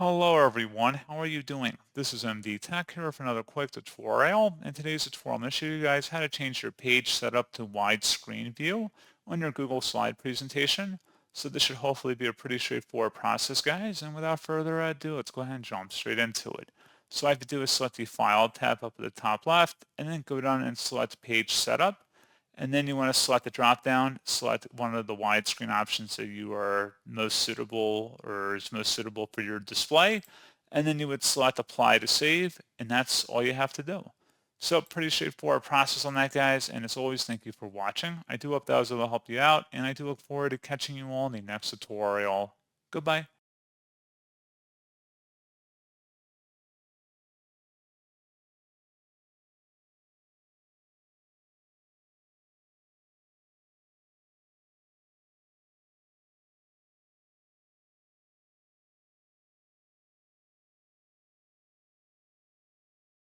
Hello everyone, how are you doing? This is MD Tech here for another quick tutorial. In today's tutorial, I'm going to show you guys how to change your page setup to widescreen view on your Google slide presentation. So this should hopefully be a pretty straightforward process, guys. And without further ado, let's go ahead and jump straight into it. So all I have to do is select the File tab up at the top left, and then go down and select Page Setup. And then you want to select the drop-down, select one of the widescreen options that you are most suitable or is most suitable for your display. And then you would select Apply to save, and that's all you have to do. So pretty straightforward process on that, guys. And as always, thank you for watching. I do hope that was able to help you out, and I do look forward to catching you all in the next tutorial. Goodbye.